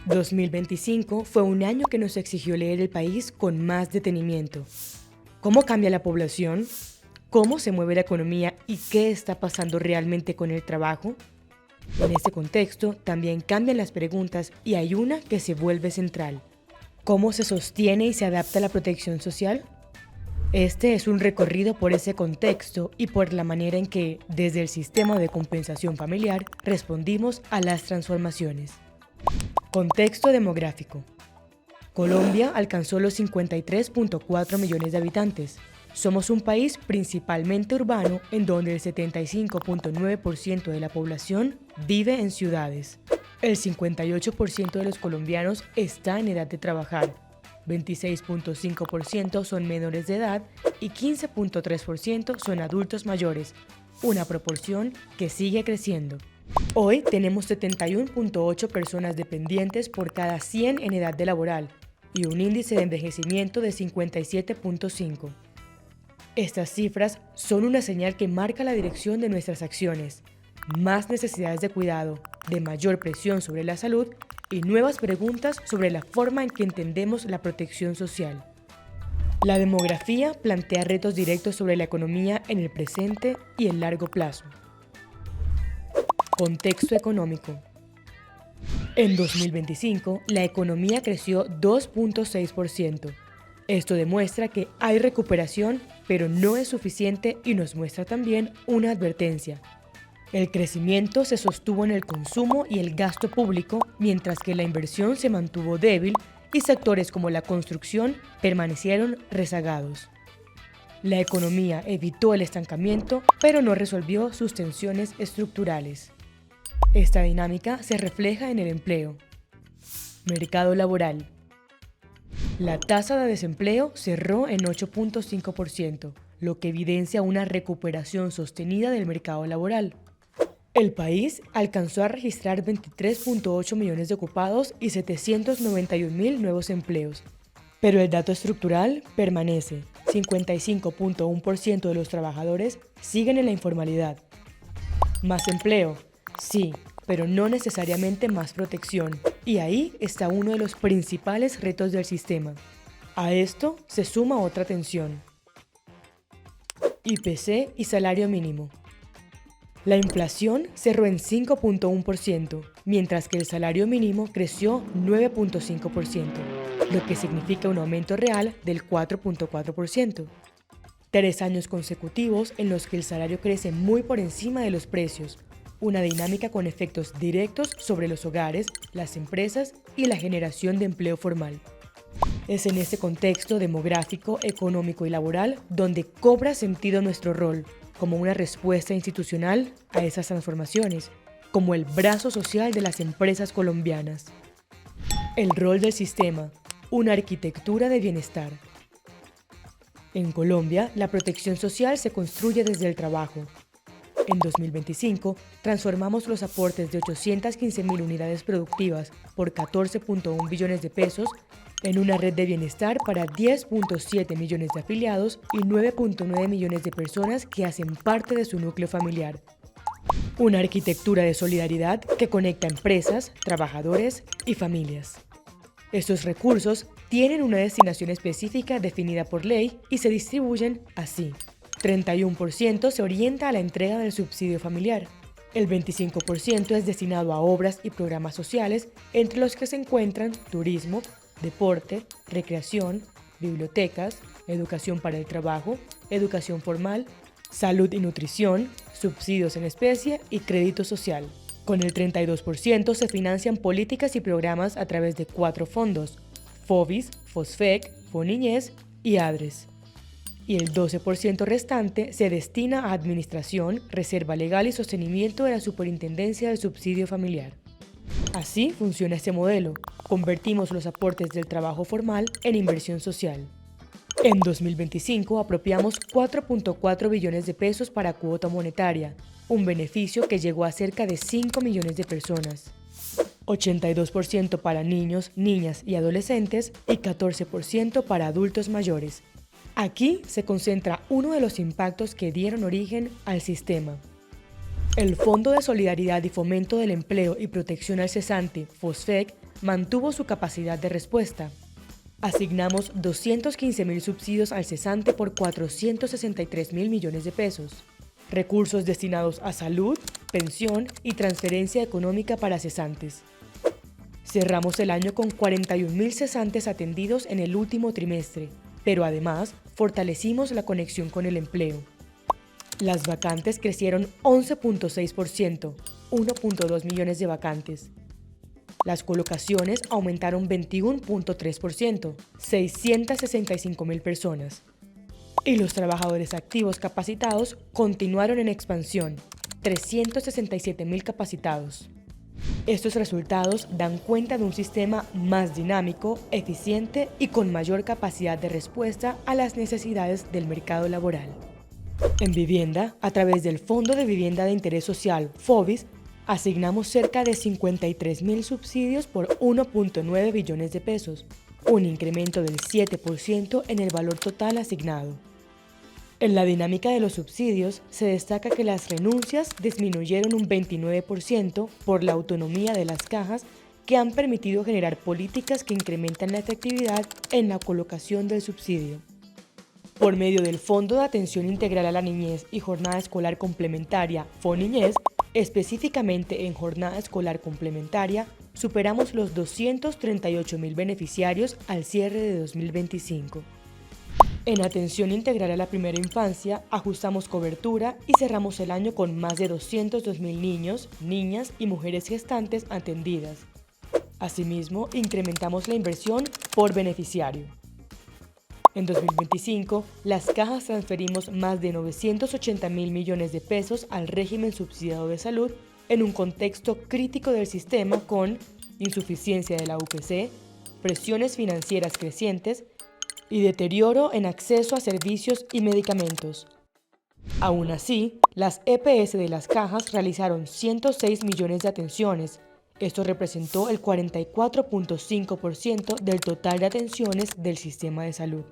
2025 fue un año que nos exigió leer el país con más detenimiento. ¿Cómo cambia la población? ¿Cómo se mueve la economía y qué está pasando realmente con el trabajo? En este contexto también cambian las preguntas y hay una que se vuelve central. ¿Cómo se sostiene y se adapta la protección social? Este es un recorrido por ese contexto y por la manera en que, desde el sistema de compensación familiar, respondimos a las transformaciones. Contexto demográfico. Colombia alcanzó los 53.4 millones de habitantes. Somos un país principalmente urbano en donde el 75.9% de la población vive en ciudades. El 58% de los colombianos está en edad de trabajar, 26.5% son menores de edad y 15.3% son adultos mayores, una proporción que sigue creciendo. Hoy tenemos 71.8 personas dependientes por cada 100 en edad de laboral y un índice de envejecimiento de 57.5. Estas cifras son una señal que marca la dirección de nuestras acciones, más necesidades de cuidado, de mayor presión sobre la salud y nuevas preguntas sobre la forma en que entendemos la protección social. La demografía plantea retos directos sobre la economía en el presente y el largo plazo. Contexto económico. En 2025, la economía creció 2.6%. Esto demuestra que hay recuperación, pero no es suficiente y nos muestra también una advertencia. El crecimiento se sostuvo en el consumo y el gasto público, mientras que la inversión se mantuvo débil y sectores como la construcción permanecieron rezagados. La economía evitó el estancamiento, pero no resolvió sus tensiones estructurales. Esta dinámica se refleja en el empleo. Mercado laboral. La tasa de desempleo cerró en 8.5%, lo que evidencia una recuperación sostenida del mercado laboral. El país alcanzó a registrar 23.8 millones de ocupados y 791.000 nuevos empleos. Pero el dato estructural permanece. 55.1% de los trabajadores siguen en la informalidad. ¿Más empleo? Sí, pero no necesariamente más protección. Y ahí está uno de los principales retos del sistema. A esto se suma otra tensión. IPC y salario mínimo. La inflación cerró en 5.1%, mientras que el salario mínimo creció 9.5%, lo que significa un aumento real del 4.4%. 3 años consecutivos en los que el salario crece muy por encima de los precios, una dinámica con efectos directos sobre los hogares, las empresas y la generación de empleo formal. Es en este contexto demográfico, económico y laboral donde cobra sentido nuestro rol como una respuesta institucional a esas transformaciones, como el brazo social de las empresas colombianas. El rol del sistema, una arquitectura de bienestar. En Colombia, la protección social se construye desde el trabajo. En 2025, transformamos los aportes de 815.000 unidades productivas por 14.1 billones de pesos en una red de bienestar para 10.7 millones de afiliados y 9.9 millones de personas que hacen parte de su núcleo familiar. Una arquitectura de solidaridad que conecta empresas, trabajadores y familias. Estos recursos tienen una destinación específica definida por ley y se distribuyen así. 31% se orienta a la entrega del subsidio familiar. El 25% es destinado a obras y programas sociales, entre los que se encuentran turismo, deporte, recreación, bibliotecas, educación para el trabajo, educación formal, salud y nutrición, subsidios en especie y crédito social. Con el 32% se financian políticas y programas a través de 4 fondos: FOVIS, FOSFEC, FONIÑEZ y ADRES. Y el 12% restante se destina a administración, reserva legal y sostenimiento de la Superintendencia del Subsidio Familiar. Así funciona este modelo. Convertimos los aportes del trabajo formal en inversión social. En 2025 apropiamos 4.4 billones de pesos para cuota monetaria, un beneficio que llegó a cerca de 5 millones de personas. 82% para niños, niñas y adolescentes y 14% para adultos mayores. Aquí se concentra uno de los impactos que dieron origen al sistema. El Fondo de Solidaridad y Fomento del Empleo y Protección al Cesante, FOSFEC, mantuvo su capacidad de respuesta. Asignamos 215.000 subsidios al cesante por 463.000 millones de pesos. Recursos destinados a salud, pensión y transferencia económica para cesantes. Cerramos el año con 41.000 cesantes atendidos en el último trimestre, pero además fortalecimos la conexión con el empleo. Las vacantes crecieron 11.6%, 1.2 millones de vacantes. Las colocaciones aumentaron 21.3%, 665.000 personas. Y los trabajadores activos capacitados continuaron en expansión, 367.000 capacitados. Estos resultados dan cuenta de un sistema más dinámico, eficiente y con mayor capacidad de respuesta a las necesidades del mercado laboral. En vivienda, a través del Fondo de Vivienda de Interés Social, FOVIS, asignamos cerca de 53.000 subsidios por 1.9 billones de pesos, un incremento del 7% en el valor total asignado. En la dinámica de los subsidios, se destaca que las renuncias disminuyeron un 29% por la autonomía de las cajas que han permitido generar políticas que incrementan la efectividad en la colocación del subsidio. Por medio del Fondo de Atención Integral a la Niñez y Jornada Escolar Complementaria, FONIñez, específicamente en jornada escolar complementaria, superamos los 238.000 beneficiarios al cierre de 2025. En atención integral a la primera infancia, ajustamos cobertura y cerramos el año con más de 202.000 niños, niñas y mujeres gestantes atendidas. Asimismo, incrementamos la inversión por beneficiario. En 2025, las cajas transferimos más de 980.000 millones de pesos al régimen subsidiado de salud en un contexto crítico del sistema con insuficiencia de la UPC, presiones financieras crecientes y deterioro en acceso a servicios y medicamentos. Aún así, las EPS de las cajas realizaron 106 millones de atenciones. Esto representó el 44.5% del total de atenciones del sistema de salud.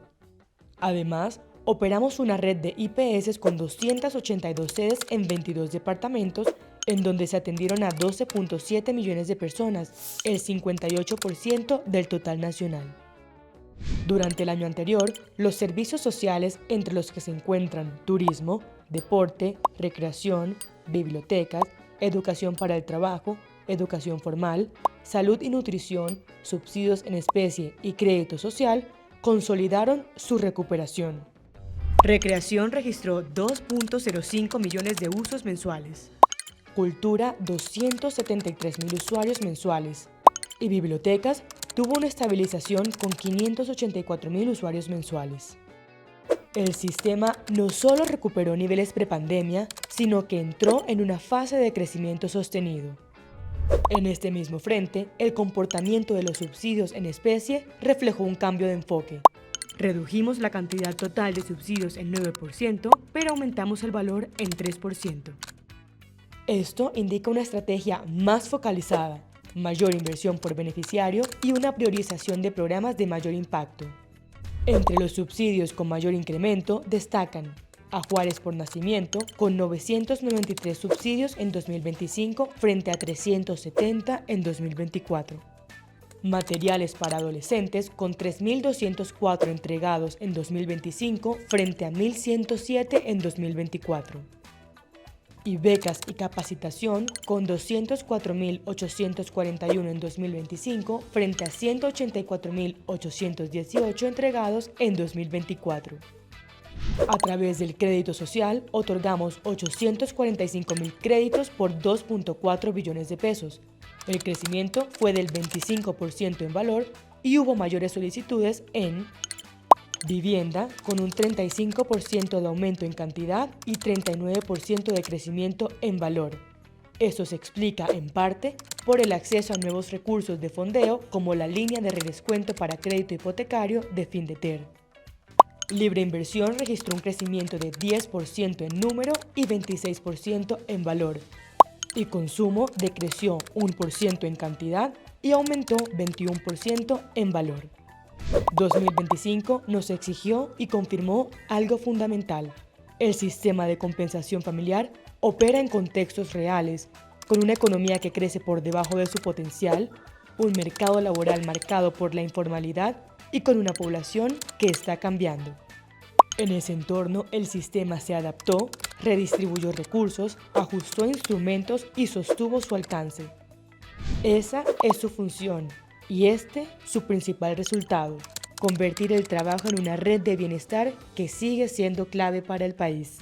Además, operamos una red de IPS con 282 sedes en 22 departamentos, en donde se atendieron a 12.7 millones de personas, el 58% del total nacional. Durante el año anterior, los servicios sociales, entre los que se encuentran turismo, deporte, recreación, bibliotecas, educación para el trabajo, educación formal, salud y nutrición, subsidios en especie y crédito social, consolidaron su recuperación. Recreación registró 2.05 millones de usos mensuales. Cultura, 273.000 usuarios mensuales. Y bibliotecas tuvo una estabilización con 584.000 usuarios mensuales. El sistema no solo recuperó niveles prepandemia, sino que entró en una fase de crecimiento sostenido. En este mismo frente, el comportamiento de los subsidios en especie reflejó un cambio de enfoque. Redujimos la cantidad total de subsidios en 9%, pero aumentamos el valor en 3%. Esto indica una estrategia más focalizada, mayor inversión por beneficiario y una priorización de programas de mayor impacto. Entre los subsidios con mayor incremento destacan a Juárez por Nacimiento, con 993 subsidios en 2025 frente a 370 en 2024. Materiales para adolescentes, con 3.204 entregados en 2025 frente a 1.107 en 2024. Y becas y capacitación, con 204.841 en 2025 frente a 184.818 entregados en 2024. A través del crédito social, otorgamos 845.000 créditos por 2.4 billones de pesos. El crecimiento fue del 25% en valor y hubo mayores solicitudes en vivienda, con un 35% de aumento en cantidad y 39% de crecimiento en valor. Esto se explica, en parte, por el acceso a nuevos recursos de fondeo como la línea de redescuento para crédito hipotecario de Findeter. Libre Inversión registró un crecimiento de 10% en número y 26% en valor. Y Consumo decreció 1% en cantidad y aumentó 21% en valor. 2025 nos exigió y confirmó algo fundamental. El sistema de compensación familiar opera en contextos reales, con una economía que crece por debajo de su potencial, un mercado laboral marcado por la informalidad y con una población que está cambiando. En ese entorno, el sistema se adaptó, redistribuyó recursos, ajustó instrumentos y sostuvo su alcance. Esa es su función y su principal resultado: convertir el trabajo en una red de bienestar que sigue siendo clave para el país.